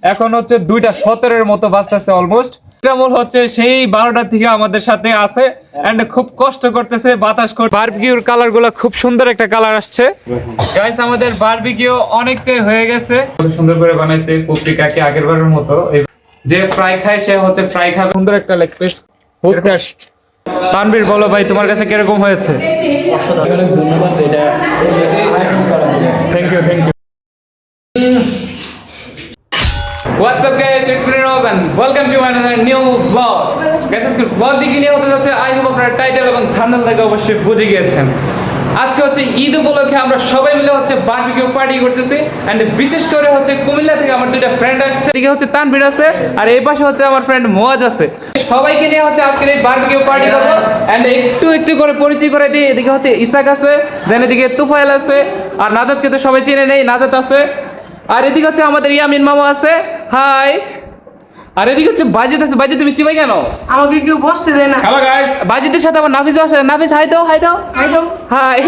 এখন হচ্ছে 2:17 মতো বাজতেছে অলমোস্ট। ইকরামুল হচ্ছে সেই 12টা থেকে আমাদের সাথে আছে এন্ড খুব কষ্ট করতেছে বাতাস করে। বারবিকিউর কালারগুলো খুব সুন্দর একটা কালার আসছে। গাইস আমাদের বারবিকিউ অনেকটাই হয়ে গেছে, খুব সুন্দর করে বানাইছে পপরিকাকে আগেরবারের মতো। যে ফ্রাই খায় সে হচ্ছে ফ্রাই খাবে। সুন্দর একটা লেগ পিস। তানভীর বলো ভাই তোমার কাছে কিরকম হয়েছে? অসাধারণ, ধন্যবাদ। এটা thank you thank you. What's up guys, it's me Rob and welcome to another new vlog. Guys আজকে vlog দিকে নিয়ে হতে যাচ্ছে, আই হোপ আপনারা টাইটেল এবং থাম্বনেল থেকে অবশ্যই বুঝে গিয়েছেন। আজকে হচ্ছে ঈদ উপলক্ষে আমরা সবাই মিলে হচ্ছে বারবিকিউ পার্টি করতেছি এন্ড বিশেষ করে হচ্ছে কুমিল্লা থেকে আমার দুইটা ফ্রেন্ড আসছে। এদিকে হচ্ছে তানভীর আছে আর এই পাশে হচ্ছে আমার ফ্রেন্ড মোয়াজ আছে। সবাইকে নিয়ে হচ্ছে আজকে এই বারবিকিউ পার্টি করব এন্ড একটু একটু করে পরিচয় করে দিই। এদিকে হচ্ছে ইসাক আছে, দেন এদিকে তুফাইল আছে, আর নাজাতকে তো সবাই চিনে নেই, নাজাত আছে। আর এদিকে হচ্ছে আমাদের ইয়ামিন মামা আছে, হাই। আর এদিকে হচ্ছে বাজিদ আছে। বাজিদ তুমি চিবাই কেন? আমাকে কেউ বসতে দেয় না। হ্যালো গাইস, বাজিদের সাথে আমার নাফিস আছে। নাফিস হাই দাও, হাই দাও, হাই দাও, হাই।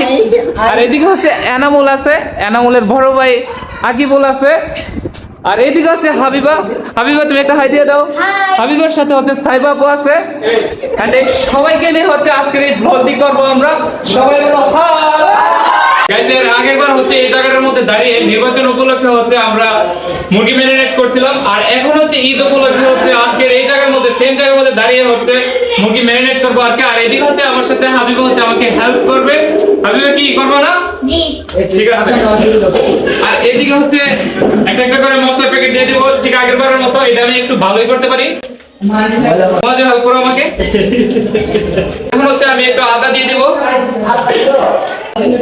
আর এদিকে হচ্ছে এনামুল আছে, এনামুলের বড় ভাই আকিবুল আছে। আর এদিকে হচ্ছে হাবিবা। হাবিবা তুমি একটা হাই দিয়ে দাও। হাবিবার সাথে হচ্ছে সাইবা আপু আছে। এন্ড সবাইকে নিয়ে হচ্ছে আজকের এই ব্লগটি করব আমরা। সবাই বলো হাই। গাইস এর আগেরবার হচ্ছে এই জায়গাটার মধ্যে দাঁড়িয়ে নির্বাচন উপলক্ষে হচ্ছে আমরা মুরগি ম্যারিনেট করছিলাম, আর এখন হচ্ছে ঈদ উপলক্ষে হচ্ছে আজকের এই জায়গার মধ্যে সেম জায়গার মধ্যে দাঁড়িয়ে হচ্ছে মুরগি ম্যারিনেট করবো আর কি। আর এদিকে হচ্ছে আমার সাথে হাবিবা হচ্ছে আমাকে হেল্প করবে। হাবিবা কি করবো না? জি ঠিক আছে। আর এদিকে হচ্ছে একটা একটা করে মশলা প্যাকেট দিয়ে দিব, ঠিক আগেরবারের মতো। এটা আমি একটু ভালোই করতে পারি, মজা হেল্প করো আমাকে। এখন হচ্ছে আমি একটু আদা দিয়ে দিব।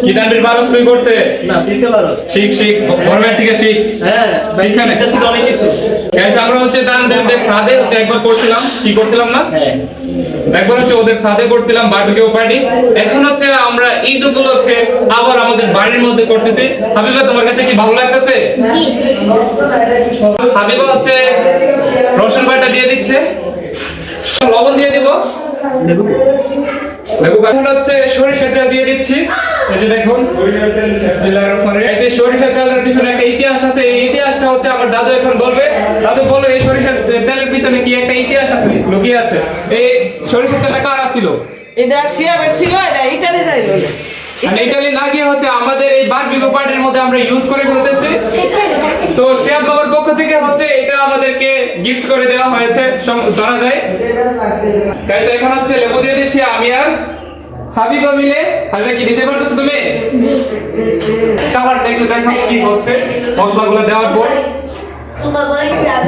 কি দানবীর পারস তুই করতে? না, দিতে পারো। শিখ শিখ, গভর্নমেন্ট থেকে শিখ। হ্যাঁ, শিখানে এটা শিখ অনেক কিছু। গাইস আমরা হচ্ছে দানবীরদের সাথে হচ্ছে একবার করছিলাম, কি করছিলাম না? হ্যাঁ, একবার হচ্ছে ওদের সাথে করছিলাম বারবিকিউ পার্টি। এখন হচ্ছে আমরা ঈদ উপলক্ষে আবার আমাদের বাড়ির মধ্যে করতেছি। হাবিবা তোমার কাছে কি ভালো লাগতেছে? জি। হাবিবা হচ্ছে রসুন বাটা দিয়ে দিচ্ছে, লবণ দিয়ে দিব, লেবু এখন হচ্ছে সরিষার তেল দিয়ে দিচ্ছি। এই যে দেখুন, বিসমিল্লাহির রহমানির রহিম। এই সরিষার তেলের পিছনে একটা ইতিহাস আছে। এই ইতিহাসটা হচ্ছে আমার দাদু এখন বলবে। দাদু বলো, এই সরিষার তেলের পিছনে কি একটা ইতিহাস আছে, লুকিয়ে আছে? এই সরিষার তেলটা কার ছিল? এটা শিয়াবে ছিল, এটা ইটালি যাইল। আর ইটালি না গিয়ে হচ্ছে আমাদের এই বারবিকিউ পার্টির মধ্যে আমরা ইউজ করে ফেলতেছি। তো শিয়াব বাবার পক্ষ থেকে হচ্ছে এটা আমাদেরকে গিফট করে দেওয়া হয়েছে জানা যায়। গাইস এখন হচ্ছে লেবু দিয়ে দিচ্ছি আমি আর হাবিবা মিলে। হাবিবা কি দিতে পারতেছো তুমি? জি। কালারটা একটু দেখো কি হচ্ছে মশলাগুলো দেওয়ার পর।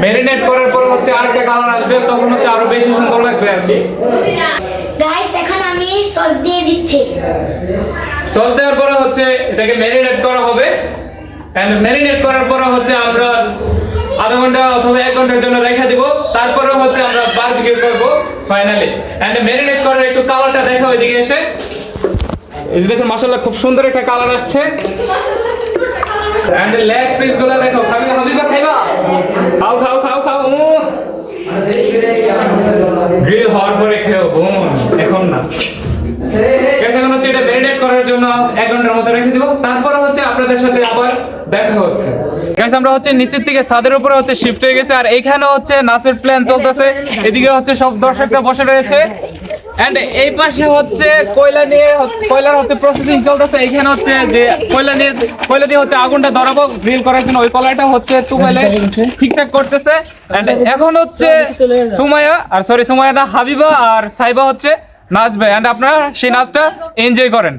ম্যারিনেট করার পর হচ্ছে আরেকটা কালার আসবে, তখন হচ্ছে আরো বেশি সুন্দর লাগবে আর কি। গাইস এখন আমি সস দিয়ে দিচ্ছি। সস দেওয়ার পরে হচ্ছে এটাকে ম্যারিনেট করা হবে এন্ড ম্যারিনেট করার পরে হচ্ছে আমরা আধা ঘন্টা অথবা 1 ঘন্টার জন্য রেখে দিব। তারপরে হচ্ছে আমরা বারবিকিউ করব ফাইনালি। এন্ড ম্যারিনেট করার একটু কালারটা দেখাও এদিকে এসে। এই যে দেখুন মাশাআল্লাহ খুব সুন্দর একটা কালার আসছে। এন্ড লেগ পিস গুলো দেখো। হাবিবা খাইবা? খাও খাও খাও খাও। গ্রিল হওয়ার পরে খেও বোন, এখন না। এখন হচ্ছে এটা ম্যারিনেট করার জন্য 1 ঘন্টার মতো রেখে দিব। তারপরে হচ্ছে আপনাদের সাথে আবার দেখা হচ্ছে। গাইস আমরা হচ্ছে নিচের থেকে ছাদের উপরে হচ্ছে শিফট হয়ে গেছে, আর এখানে হচ্ছে নাচের প্ল্যান চলতেছে। এদিকে হচ্ছে সব দর্শকরা বসে রয়েছে এন্ড এই পাশে হচ্ছে কয়লার হচ্ছে প্রসেসিং চলতেছে। এখানে হচ্ছে যে কয়লা দিয়ে হচ্ছে আগুনটা ধরাবো গ্রিল করার জন্য। ওই কয়লাটা হচ্ছে তুমাইলে ঠিকঠাক করতেছে। এন্ড এখন হচ্ছে সুমাইয়া না হাবিবা আর সাইবা হচ্ছে নাচবে এন্ড আপনারা সেই নাচটা এনজয় করেন।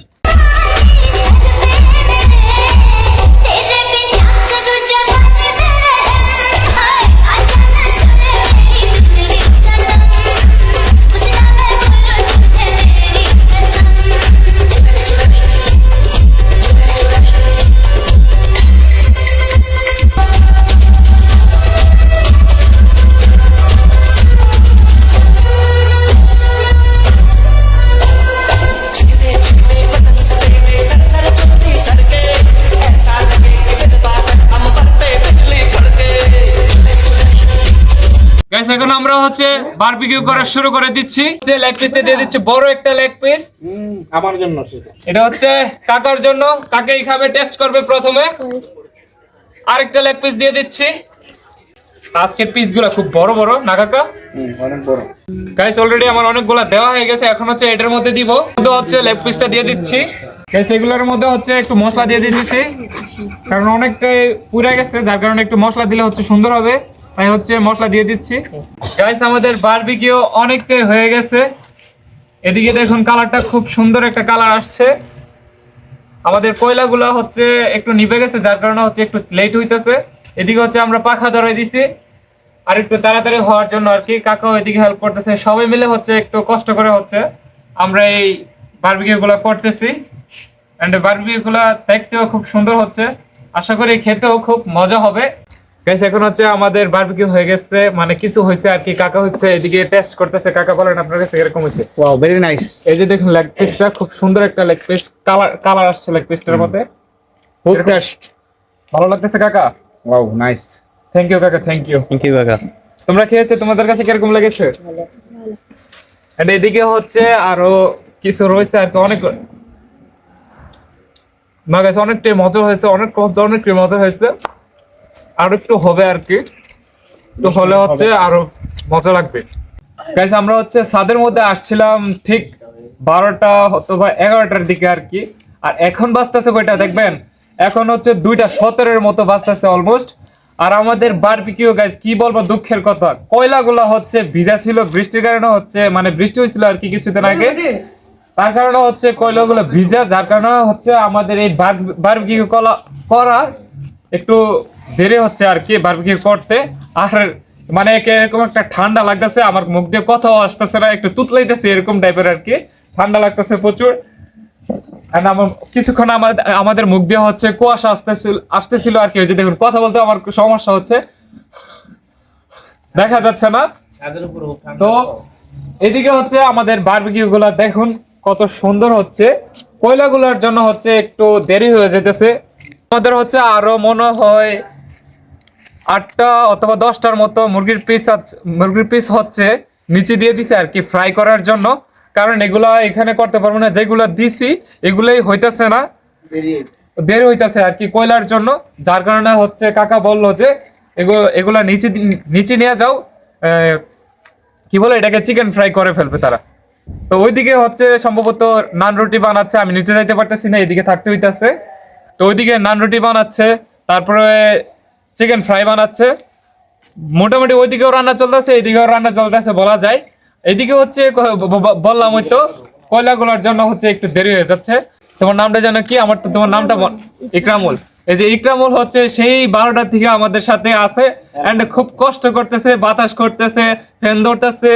গাইস এখন আমরা হচ্ছে বারবিকিউ করা শুরু করে দিচ্ছি। যে লেগ পিসটা দিয়ে দিচ্ছি, বড় একটা লেগ পিস আমার জন্য সেটা। এটা হচ্ছে কাকার জন্য, কাকেই খাবে, টেস্ট করবে প্রথমে। আরেকটা লেগ পিস দিয়ে দিচ্ছি। আজকের পিসগুলো খুব বড় বড় না কাকা? অনেক বড়। গাইস অলরেডি আমার অনেকগুলো দেওয়া হয়ে গেছে, এখন হচ্ছে এটার মধ্যে দিব। তো হচ্ছে লেগ পিসটা দিয়ে দিচ্ছি গাইস। এগুলোর মধ্যে হচ্ছে একটু মশলা দিয়ে দিচ্ছি, কারণ অনেকটাই পুড়ে গেছে, যার কারণে একটু মশলা দিলে হচ্ছে সুন্দর হবে, তাই হচ্ছে মশলা দিয়ে দিচ্ছি। গাইস আমাদের বারবিকিউ অনেকটাই হয়ে গেছে। এদিকে দেখুন কালারটা খুব সুন্দর একটা কালার আসছে। আমাদের কয়লাগুলো হচ্ছে একটু নিভে গেছে, যার কারণে হচ্ছে একটু লেট হইতেছে। এদিকে হচ্ছে আমরা পাখা ধরাই দিছি আর একটু তাড়াতাড়ি হওয়ার জন্য আর কি। কাকাও এদিকে হেল্প করতেছে, সবাই মিলে হচ্ছে একটু কষ্ট করে হচ্ছে আমরা এই বারবিকিউ গুলা করতেছি। এন্ড বারবিকিউ গুলা দেখতেও খুব সুন্দর হচ্ছে, আশা করি খেতেও খুব মজা হবে। গাইস এখন হচ্ছে আমাদের বারবিকিউ হয়ে গেছে, মানে কিছু হয়েছে আর কি। কাকা হচ্ছে এদিকে টেস্ট করতেছে। কাকা বলেন আপনার কাছে এরকম হয়েছে? Wow, very nice. এই যে দেখুন লেগ পিসটা খুব সুন্দর একটা লেগ পিস, কালার আসছে লেগ পিসটার মধ্যে, খুব ফ্রেশ। ভালো লাগতেছে কাকা? Wow, nice. থ্যাংক ইউ কাকা, থ্যাংক ইউ। থ্যাংক ইউ কাকা। তোমরা খেয়েছো, তোমাদের কাছে কিরকম লেগেছে? আর এদিকে হচ্ছে আরো কিছু রয়েছে আর কি, অনেক না গেছে, অনেকটাই মজা হয়েছে, অনেকটাই মজা হয়েছে। আর একটু হবে আর কি, তো হলে হচ্ছে আরো মজা লাগবে। গাইস আমরা হচ্ছে ছাদের মধ্যে আসছিলাম ঠিক 12টা অথবা 11টার দিকে আর কি। আর এখন বাজতেছে কয়টা দেখবেন, এখন হচ্ছে 2:17 মতো বাজতেছে অলমোস্ট। আর আমাদের বারবিকিউ গাইস কি বলবো, দুঃখের কথা, কয়লাগুলো হচ্ছে ভিজা ছিল বৃষ্টির কারণে, হচ্ছে মানে বৃষ্টি হয়েছিল আর কি কিছুদিন আগে, তার কারণে হচ্ছে কয়লাগুলো ভিজা, যার কারণে হচ্ছে আমাদের এই বারবিকিউ করা একটু দেরি হচ্ছে আর কি বারবিকিউ করতে। আর মানে এরকম একটা ঠান্ডা লাগতেছে, আমার মুখ দিয়ে কথাও আসতেছে না, একটু তুতলাইতেছে এরকম টাইপের আর কি, ঠান্ডা লাগতেছে প্রচুর। আমার কিছুক্ষণ আমাদের মুখ দিয়ে হচ্ছে কুয়াশা আসতেছিল আর কি। ওই যে দেখুন কথা বলতে আমার সমস্যা হচ্ছে, দেখা যাচ্ছে না। তো এদিকে হচ্ছে আমাদের বারবিকিউ গুলা দেখুন কত সুন্দর হচ্ছে। কয়লাগুলোর জন্য হচ্ছে একটু দেরি হয়ে যেতেছে। আমাদের হচ্ছে আরো মনে হয় 8টা অথবা 10টার মতো মুরগির পিস হচ্ছে নিচে দিয়ে দিছে আর কি ফ্রাই করার জন্য, কারণ এগুলা এখানে করতে পারবো না, যেগুলা দিছি এগুলাই হইতাছে না, দেরি হইতাছে আর কি কয়লার জন্য, যার কারণে হচ্ছে কাকা বললো যে এগুলা নিচে নিয়ে যাও, কি বলে এটাকে, চিকেন ফ্রাই করে ফেলবে তারা। তো ওইদিকে হচ্ছে সম্ভবত নান রুটি বানাচ্ছে, আমি নিচে যাইতে পারতেছি না, এদিকে থাকতে হইতাছে। তো ওইদিকে নান রুটি বানাচ্ছে, তারপরে চিকেন ফ্রাই বানাচ্ছে, মোটামুটি ওইদিকেও রান্না চলতেছে, এইদিকেও রান্না চলতেছে বলা যায়। এইদিকে হচ্ছে বললাম ওই তো কয়লাগুলোর জন্য হচ্ছে একটু দেরি হয়ে যাচ্ছে। তোমার নামটা জানো কি? আমার তো তোমার নামটা ইকরামুল। এই যে ইকরামুল হচ্ছে সেই 12টা থেকে আমাদের সাথে আছে, এন্ড খুব কষ্ট করতেছে, বাতাস করতেছে, ফ্যান ধরতেছে,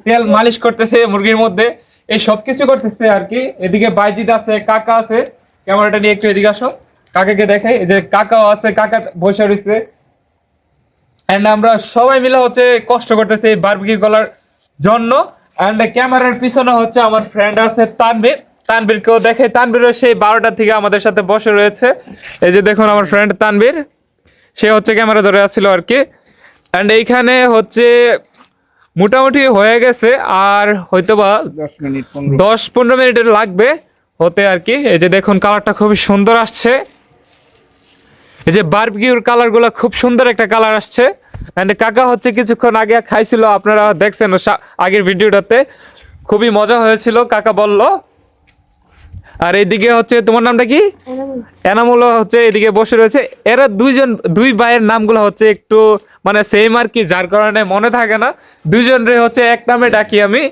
তেল মালিশ করতেছে মুরগির মধ্যে, এই সব কিছু করতেছে আর কি। এদিকে বাইজিৎ আছে, কাকা আছে, ক্যামেরাটা নিয়ে একটু এদিকে আসো, কাকাকে দেখাই। এই যে কাকাও আছে, কাকা বসে রয়েছে, এন্ড আমরা সবাই মিলে হচ্ছে কষ্ট করতেছি এই বারবিকিউ করার জন্য। এন্ড ক্যামেরার পিছনে হচ্ছে আমার ফ্রেন্ড আছে তানবীরকেও দেখে, তানবীরও সেই 12টা থেকে আমাদের সাথে বসে রয়েছে। এই যে দেখুন আমার ফ্রেন্ড তানবীর, সে হচ্ছে ক্যামেরা ধরে আসছিল আর কি। এন্ড এইখানে হচ্ছে মোটামুটি হয়ে গেছে, আর হয়তোবা 10-15 মিনিট লাগবে হতে আর কি। এই যে দেখুন কালারটা খুবই সুন্দর আসছে, এই যে বারবিকিউর কালারগুলো খুব সুন্দর একটা কালার আসছে। এন্ড কাকা হচ্ছে কিছুক্ষণ আগে খাইছিল, আপনারা দেখছেন আগের ভিডিওটাতে, খুবই মজা হয়েছিল কাকা বলল। আর এইদিকে হচ্ছে তোমার নামটা কি? এনামুল হচ্ছে এদিকে বসে রয়েছে। এরা দুই ভাইয়ের নামগুলো হচ্ছে একটু মানে সেম আর কি, যার কারণে মনে থাকে না, দুইজনরে হচ্ছে এক নামে ডাকি আমি।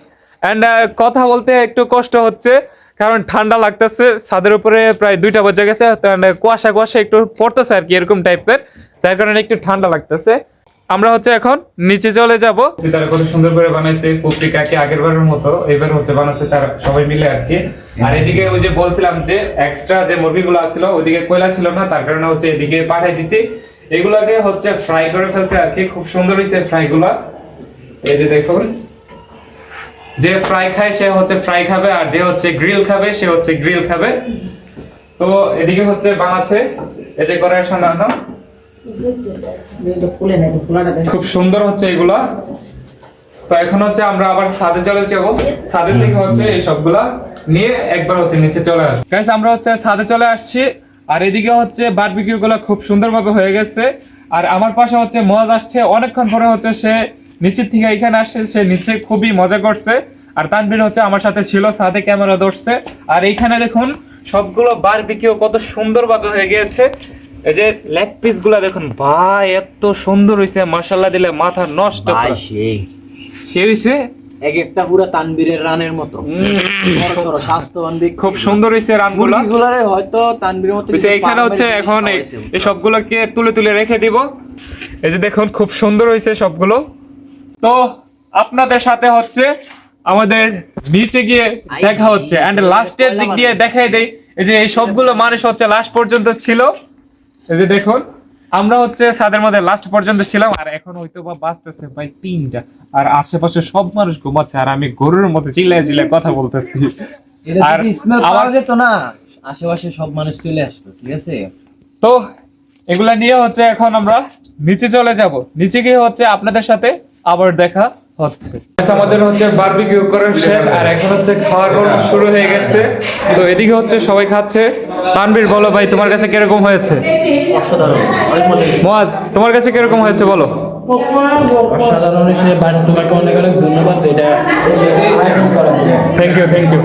এন্ড কথা বলতে একটু কষ্ট হচ্ছে, কারণ ঠান্ডা লাগতেছে, ছাদের উপরে প্রায় 2টা বেজে গেছে, কুয়াশা একটু পড়তেছে আর কি এরকম টাইপের, যার কারণে একটু ঠান্ডা লাগতেছে। আমরা হচ্ছে এখন নিচে চলে যাব। তারা কত সুন্দর করে বানাইছে পুপি কাকি, আগের বারের মতো এবার হচ্ছে বানাইছে তারা সবাই মিলে আর কি। আর এদিকে ওই যে বলছিলাম যে এক্সট্রা যে মুরগিগুলো আসছিল ওইদিকে কয়লা ছিল না, তার কারণে হচ্ছে এদিকে পাঠিয়ে দিছি, এগুলাকে হচ্ছে ফ্রাই করে ফেলছে আর কি। খুব সুন্দর হয়েছে ফ্রাইগুলা, এই যে দেখুন, যে ফ্রাই খায় সে হচ্ছে ফ্রাই খাবে, আর যে হচ্ছে গ্রিল খাবে সে হচ্ছে গ্রিল খাবে। তো এদিকে হচ্ছে বানাচ্ছে, এই যে করার সামনে খুব সুন্দর হচ্ছে এগুলা। তো এখন হচ্ছে আমরা আবার ছাদে চলে যাবো, ছাদের থেকে হচ্ছে এই সবগুলা নিয়ে একবার হচ্ছে নিচে চলে আসবো। গাইস আমরা হচ্ছে ছাদে চলে আসছি, আর এদিকে হচ্ছে বারবিকিউ গুলা খুব সুন্দরভাবে হয়ে গেছে। আর আমার পাশে হচ্ছে মজ আসছে অনেকক্ষণ পরে হচ্ছে সে নিচের থেকে এখানে আসছে, সে নিচে খুবই মজা করছে। আর তানভীর হচ্ছে আমার সাথে ছিল, সাথে ক্যামেরা ধরছে। আর এইখানে দেখুন সবগুলো বারবিকিউ কত সুন্দরভাবে হয়ে গিয়েছে। এই যে লেগ পিস গুলা দেখুন ভাই, এত সুন্দর হয়েছে, মাশাআল্লাহ দিলে মাথা নষ্ট। ভাই সেই সে হয়েছে এক একটা পুরো তানবীরের রানের মতো বড় সড়ো স্বাস্থ্যবান ব্যক্তি। খুব সুন্দর হয়েছে রানগুলো। মুরগিগুলারে হয়তো তানবীরের মতো কিছু এখানে হচ্ছে পারমানেন্ট এখন জিনিস খাওয়াইছে। এই সবগুলোকে তুলে তুলে রেখে দিব। এই যে দেখুন খুব সুন্দর হয়েছে সবগুলো। তো আপনাদের সাথে হচ্ছে আমাদের নিচে গিয়ে দেখা হচ্ছে এন্ড লাস্টের দিক দিয়ে দেখাই দেই। এই যে এই সবগুলো মানুষ হচ্ছে লাস্ট পর্যন্ত ছিল। এই যে দেখুন আমরা হচ্ছে ছাদের মধ্যে লাস্ট পর্যন্ত ছিলাম। আর এখন হয়তো বা বাঁচতেছে ভাই 3টা, আর আশেপাশে সব মানুষ ঘুমাচ্ছে, আর আমি গরুর মতো চিল্লায় চিল্লায় কথা বলতেছি। এটা আর যদি স্মেল আবার- পাওয়া যেত না, আশেপাশে সব মানুষ চলে আসতো, ঠিক আছে? তো এগুলা নিয়ে হচ্ছে এখন আমরা নিচে চলে যাব। নিচে গিয়ে হচ্ছে আপনাদের সাথে আবার দেখা হচ্ছে। আমাদের হচ্ছে বারবিকিউ করার শেষ, আর এখন হচ্ছে খাওয়ার পর্ব শুরু হয়ে গেছে। তো এদিকে হচ্ছে সবাই খাচ্ছে। তানভীর বলো ভাই, তোমার কাছে কিরকম হয়েছে? অসাধারণ, অনেক মজা হয়েছে। মুয়াজ, তোমার কাছে কিরকম হয়েছে বলো? অসাধারণ হয়েছে, বাট তোমাকে অনেক অনেক ধন্যবাদ এটা আয়োজন করার জন্য। Thank you, thank you.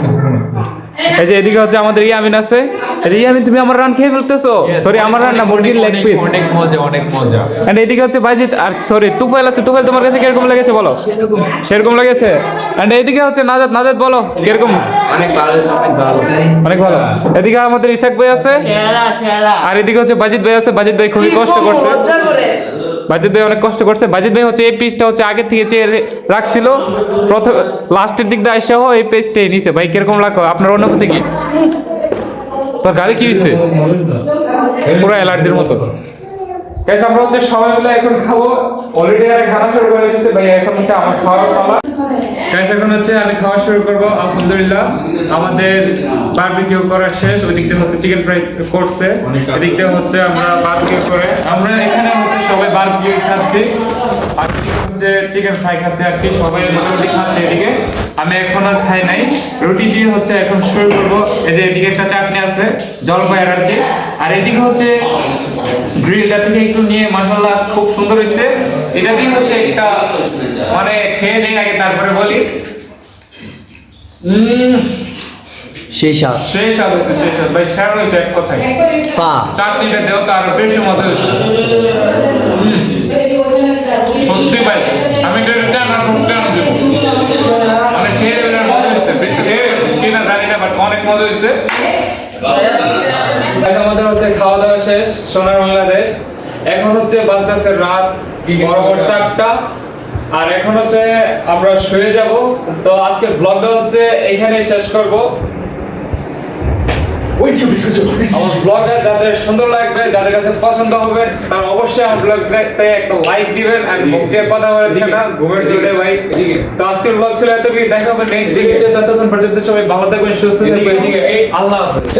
এই যে এদিকে হচ্ছে আমাদের ইয়ামিন আছে। এই যে ইয়ামিন, তুমি আমার রান খেয়ে ফেলতেছো। সরি, আমার রান না, মুরগির লেগ পিস। অনেক মজা, অনেক মজা। এন্ড এদিকে হচ্ছে বাজিত, আর সরি তুফাইল আছে। তুফাইল, তোমার কাছে কিরকম লেগেছে বলো? সেরকম লেগেছে। এন্ড এইদিকে হচ্ছে নাজাত। নাজাত বলো কিরকম? অনেক ভালো হয়েছে, অনেক ভালো। অনেক ভালো। এদিকে আমাদের ইসাক ভাই আছে, আর এদিকে হচ্ছে বাজিত ভাই আছে। বাজিত ভাই খুবই কষ্ট করছে। মজা করে বাজিত ভাই অনেক কষ্ট করছে। বাজিত ভাই হচ্ছে এই পিসটা হচ্ছে আগে থেকে চেয়ে রাখছিল, প্রথম লাস্টের দিক দিয়ে আসা এই পেজটাই নিছে। ভাই কিরকম লাগলো আপনার অনুভূতি কি? তোর গাড়ি কি হয়েছে? পুরো অ্যালার্জির মতো। গাইস, আমরা হচ্ছে সবাই মিলে এখন খাবো। অলরেডি আরে খাওয়া শুরু করে দিয়েছে ভাই, এখন হচ্ছে আমার খাওয়ার পালা। গাইস, এখন হচ্ছে আমি খাওয়া শুরু করব। আলহামদুলিল্লাহ আমাদের বারবিকিউ করা শেষ। ওই দিক দিয়ে হচ্ছে চিকেন ফ্রাই করছে, এদিক দিয়ে হচ্ছে আমরা বারবিকিউ করে আমরা এখানে হচ্ছে সবাই বারবিকিউ খাচ্ছি, আর এদিকে হচ্ছে চিকেন ফ্রাই খাচ্ছে। আর কি সবাই মোটামুটি খাচ্ছে। এদিকে আমি এখন আর খাই নাই, রুটি দিয়ে হচ্ছে এখন শুরু করব। এই যে এদিকে একটা চাটনি আছে জলপাইয়ের আর কি, আর এদিকে হচ্ছে গ্রিলটা থেকে একটু নিয়ে মাশাআল্লাহ খুব সুন্দর হয়েছে। এটা দিয়ে হচ্ছে একটা মানে খেয়ে নেই আগে, তারপরে বলি। সেই স্বাদ সেই স্বাদ হয়েছে, সেই স্বাদ ভাই, স্বাদ হয়েছে এক কথায়। পা চাটনিটা দেও তো আরো বেশি মজা হয়েছে। সত্যি ভাই, আমি এটা টেন আর টেন দেবো। মানে সেই লেভেলের মজা হয়েছে, বেশি কিনা জানি না, বাট অনেক মজা হয়েছে। আমাদের হচ্ছে খাওয়া দাওয়া শেষ সোনার বাংলাদেশ। এখন হচ্ছে বাজতেছে রাত বরাবর 4টা, আর এখন হচ্ছে আমরা শুয়ে যাব। তো আজকের ব্লগটা হচ্ছে এখানেই শেষ করব। আমার ব্লগটা যাদের সুন্দর লাগবে, যাদের কাছে পছন্দ হবে, তারা অবশ্যই আমার ব্লগটাতে একটা লাইক দিবেন। আর মুখ দিয়ে কথা বলেছে না, ঘুমের জোরে ভাই। তো আজকের ব্লগ ছিল এতটুকুই, দেখা হবে নেক্সট ভিডিওতে। ততক্ষণ পর্যন্ত সবাই ভালো থাকবেন, সুস্থ থাকবেন। আল্লাহ হাফেজ।